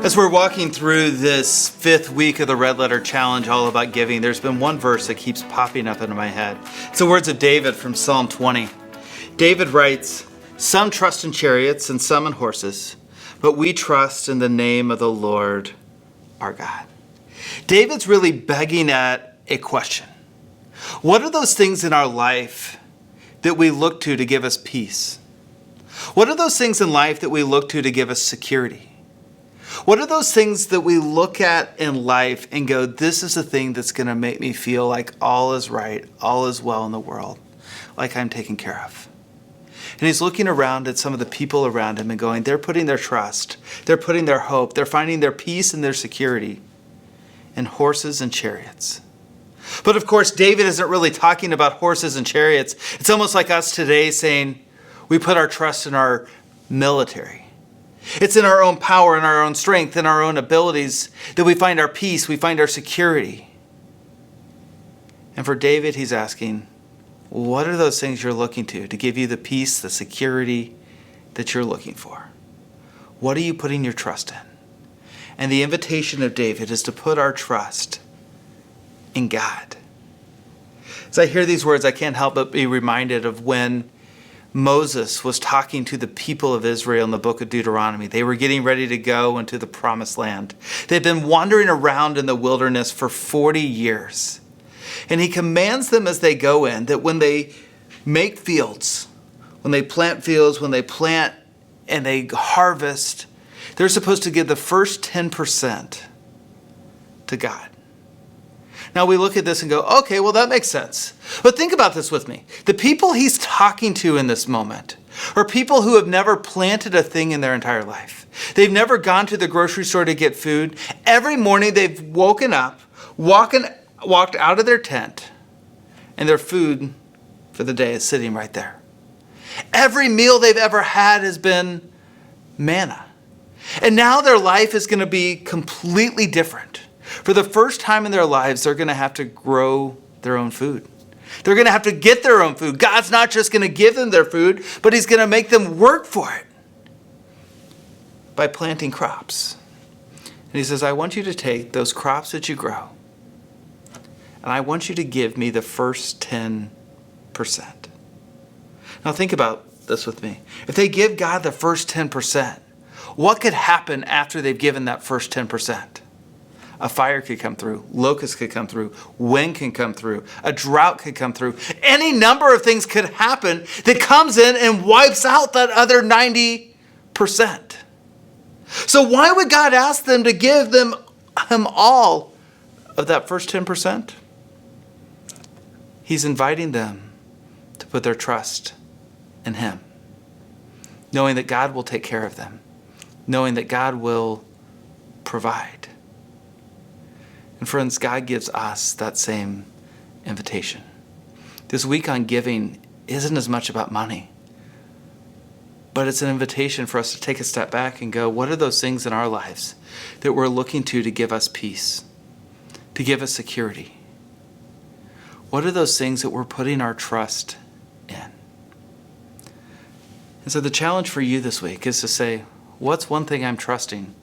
As we're walking through this 5th week of the Red Letter Challenge, all about giving, there's been one verse that keeps popping up into my head. It's the words of David from Psalm 20. David writes, "Some trust in chariots and some in horses, but we trust in the name of the Lord our God." David's really begging at a question. What are those things in our life that we look to give us peace? What are those things in life that we look to give us security? What are those things that we look at in life and go, this is the thing that's going to make me feel like all is right, all is well in the world, like I'm taken care of? And he's looking around at some of the people around him and going, they're putting their trust, they're putting their hope, they're finding their peace and their security in horses and chariots. But of course, David isn't really talking about horses and chariots. It's almost like us today saying we put our trust in our military. It's in our own power and our own strength and our own abilities that we find our peace, we find our security. And for David, he's asking, what are those things you're looking to give you the peace, the security that you're looking for? What are you putting your trust in? And the invitation of David is to put our trust in God. As I hear these words, I can't help but be reminded of when Moses was talking to the people of Israel in the book of Deuteronomy. They were getting ready to go into the promised land. They'd been wandering around in the wilderness for 40 years. And he commands them as they go in that when they make fields, when they plant fields, when they plant and they harvest, they're supposed to give the first 10% to God. Now we look at this and go, okay, well that makes sense. But think about this with me. The people he's talking to in this moment are people who have never planted a thing in their entire life. They've never gone to the grocery store to get food. Every morning they've woken up, walked out of their tent, and their food for the day is sitting right there. Every meal they've ever had has been manna. And now their life is going to be completely different. For the first time in their lives, they're going to have to grow their own food. They're going to have to get their own food. God's not just going to give them their food, but he's going to make them work for it by planting crops. And he says, I want you to take those crops that you grow, and I want you to give me the first 10%. Now think about this with me. If they give God the first 10%, what could happen after they've given that first 10%? A fire could come through, locusts could come through, wind can come through, a drought could come through. Any number of things could happen that comes in and wipes out that other 90%. So why would God ask them to give him all of that first 10%? He's inviting them to put their trust in him, knowing that God will take care of them, knowing that God will provide. And friends, God gives us that same invitation. This week on giving isn't as much about money, but it's an invitation for us to take a step back and go, what are those things in our lives that we're looking to give us peace, to give us security? What are those things that we're putting our trust in? And so the challenge for you this week is to say, what's one thing I'm trusting?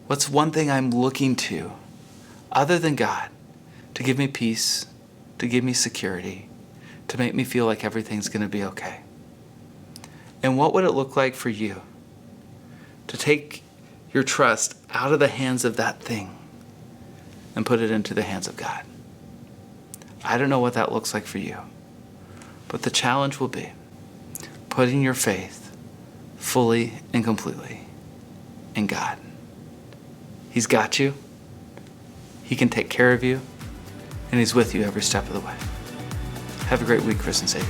What's one thing I'm looking to other than God to give me peace, to give me security, to make me feel like everything's going to be okay? And what would it look like for you to take your trust out of the hands of that thing and put it into the hands of God? I don't know what that looks like for you, but the challenge will be putting your faith fully and completely in God. He's got you. He can take care of you, and he's with you every step of the way. Have a great week, Chris and Savior.